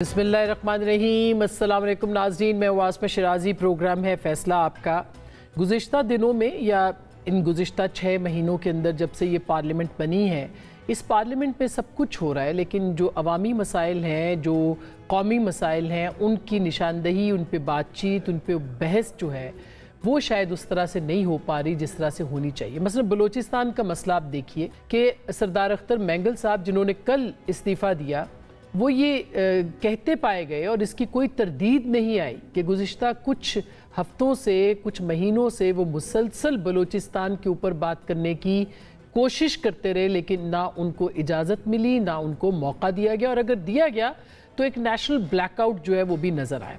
बिस्मिल्लाहिर्रहमानिर्रहीम। अस्सलाम वालेकुम नाज़रीन, मैं वास्मा शिराजी। प्रोग्राम है फ़ैसला आपका। गुज़िश्ता दिनों में या इन गुज़िश्ता 6 महीनों के अंदर जब से ये पार्लियामेंट बनी है, इस पार्लियामेंट में सब कुछ हो रहा है, लेकिन जो अवामी मसाइल हैं, जो कौमी मसाइल हैं, उनकी निशानदही, उन पे बातचीत, उन पे बहस जो है वो शायद उस तरह से नहीं हो पा रही जिस तरह से होनी चाहिए। मसलन बलूचिस्तान का मसला आप देखिए कि सरदार अख्तर मैंगल साहब जिन्होंने कल इस्तीफ़ा दिया, वो ये कहते पाए गए और इसकी कोई तरदीद नहीं आई कि गुज़िश्ता कुछ हफ्तों से, कुछ महीनों से वो मुसलसल बलूचिस्तान के ऊपर बात करने की कोशिश करते रहे, लेकिन ना उनको इजाज़त मिली, ना उनको मौका दिया गया, और अगर दिया गया तो एक नेशनल ब्लैकआउट जो है वो भी नज़र आया।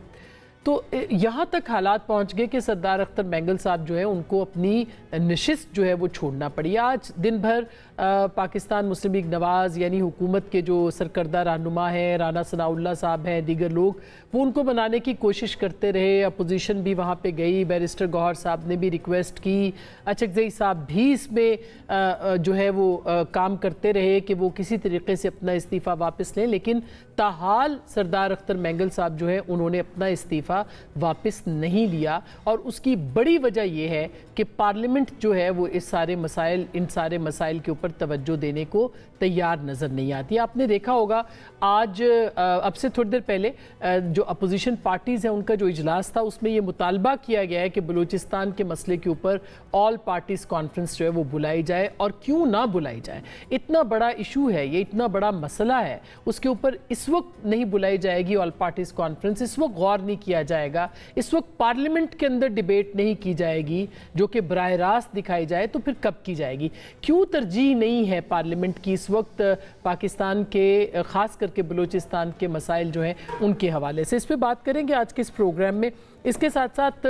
तो यहाँ तक हालात पहुँच गए कि सरदार अख्तर मैंगल साहब जो है उनको अपनी नशिस्त जो है वो छोड़ना पड़ी। आज दिन भर पाकिस्तान मुस्लिम लीग नवाज़ यानी हुकूमत के जो सरकर्दा रहनुमा हैं, राना सनाउल्लाह साहब हैं, दीगर लोग, वो उनको मनाने की कोशिश करते रहे। अपोजिशन भी वहाँ पे गई, बैरिस्टर गौहर साहब ने भी रिक्वेस्ट की, अचकज़ई साहब भी इसमें जो है वो काम करते रहे कि वो किसी तरीके से अपना इस्तीफ़ा वापस लें, लेकिन ताहाल सरदार अख्तर मैंगल साहब जो है उन्होंने अपना इस्तीफ़ा वापस नहीं लिया। और उसकी बड़ी वजह यह है कि पार्लियामेंट जो है वो इन सारे मसाइल के ऊपर तवज्जो देने को तैयार नज़र नहीं आती। आपने देखा होगा आज अब से थोड़ी देर पहले जो अपोजिशन पार्टीज़ हैं उनका जो इजलास था, उसमें ये मुतालबा किया गया है कि बलूचिस्तान के मसले के ऊपर ऑल पार्टीज़ कॉन्फ्रेंस जो है वो बुलाई जाए, और क्यों ना बुलाई जाए। इतना बड़ा इशू है ये, इतना बड़ा मसला है, उसके ऊपर इस वक्त नहीं बुलाई जाएगी ऑल पार्टीज़ कॉन्फ्रेंस, इस वक्त गौर नहीं किया जाएगा, इस वक्त पार्लियामेंट के अंदर डिबेट नहीं की जाएगी जो कि बराह रास्त दिखाई जाए, तो फिर कब की जाएगी। क्यों तरजीह नहीं है पार्लियामेंट की इस वक्त पाकिस्तान के, ख़ास करके बलूचिस्तान के मसाइल जो हैं उनके हवाले से। इस पर बात करेंगे आज के इस प्रोग्राम में। इसके साथ साथ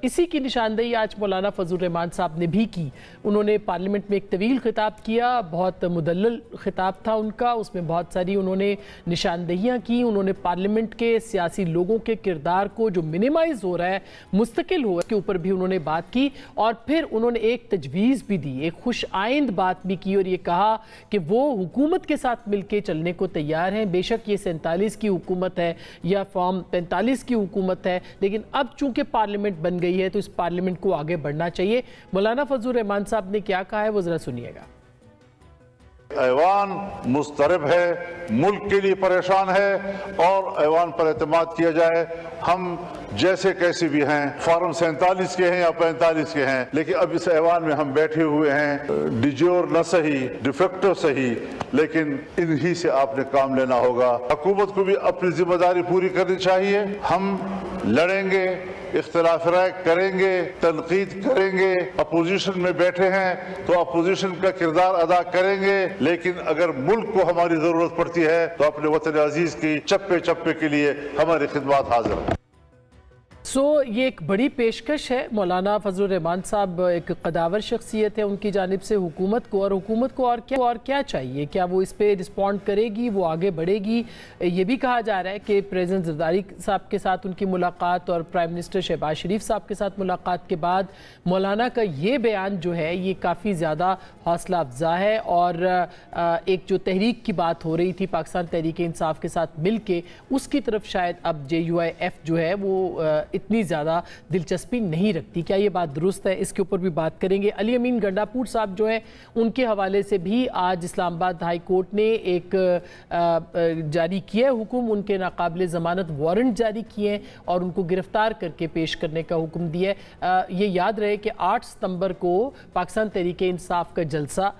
इसी की निशानदेही आज मौलाना फजल रहमान साहब ने भी की। उन्होंने पार्लियामेंट में एक तवील खिताब किया, बहुत मुदल्लल खिताब था उनका, उसमें बहुत सारी उन्होंने निशानदेहियाँ की। उन्होंने पार्लियामेंट के सियासी लोगों के किरदार को जो मिनिमाइज़ हो रहा है, मुस्तकिल हो रहा है, के ऊपर भी उन्होंने बात की। और फिर उन्होंने एक तजवीज़ भी दी, एक खुश आइंद बात भी की, और ये कहा कि वो हुकूमत के साथ मिलकर चलने को तैयार हैं। बेशक ये 47 की हुकूमत है या फॉर्म 45 की हुकूमत है, लेकिन अब चूंकि पार्लियामेंट बन गई है तो इस पार्लियामेंट को आगे बढ़ना चाहिए। मौलाना फजल रहमान साहब ने क्या कहा है वो जरा सुनिएगा। ऐवान मुस्तरब है, मुल्क के लिए परेशान है, और ऐवान पर एतमाद किया जाए। हम जैसे कैसे भी हैं, फॉर्म 47 के हैं या 45 के हैं, लेकिन अब इस ऐवान में हम बैठे हुए हैं, डिजोर न सही डिफेक्टो सही, लेकिन इन्हीं से आपने काम लेना होगा। हुकूमत को भी अपनी जिम्मेदारी पूरी करनी चाहिए। हम लड़ेंगे, इख्तिलाफ राय करेंगे, तनकीद करेंगे, अपोजिशन में बैठे हैं तो अपोजिशन का किरदार अदा करेंगे, लेकिन अगर मुल्क को हमारी जरूरत पड़ती है तो अपने वतन अजीज की चप्पे चप्पे के लिए हमारी खिदमत हाजिर है। ये एक बड़ी पेशकश है। मौलाना फजल रहमान साहब एक कदावर शख्सियत है, उनकी जानिब से हुकूमत को और क्या चाहिए? क्या वो इस पे रिस्पॉन्ड करेगी, वो आगे बढ़ेगी? ये भी कहा जा रहा है कि प्रेसिडेंट ज़रदारी साहब के साथ उनकी मुलाकात और प्राइम मिनिस्टर शहबाज शरीफ साहब के साथ मुलाकात के बाद मौलाना का ये बयान जो है ये काफ़ी ज़्यादा हौसला अफजा है। और एक जो तहरीक की बात हो रही थी पाकिस्तान तहरीक इंसाफ के साथ मिल के, उसकी तरफ शायद अब JUIF जो है वो इतनी ज़्यादा दिलचस्पी नहीं रखती। क्या ये बात दुरुस्त है? इसके ऊपर भी बात करेंगे। अली अमीन गंडापुर साहब जो हैं उनके हवाले से भी आज इस्लामाबाद हाई कोर्ट ने एक जारी किया है हुक्म, उनके नाकाबिले ज़मानत वारंट जारी किए हैं और उनको गिरफ्तार करके पेश करने का हुक्म दिया है। ये याद रहे कि 8 सितंबर को पाकिस्तान तहरीक इंसाफ का जलसा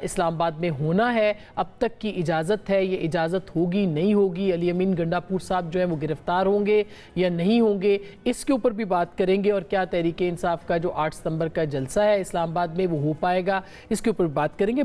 इस्लामाबाद में होना है। अब तक की इजाज़त है, ये इजाज़त होगी नहीं होगी, अली अमीन गंडापुर साहब जो हैं वो गिरफ्तार होंगे या नहीं होंगे, इसके ऊपर भी बात करेंगे। और क्या तहरीक इंसाफ का जो 8 सितंबर का जलसा है इस्लामाबाद में वो हो पाएगा, इसके ऊपर बात करेंगे।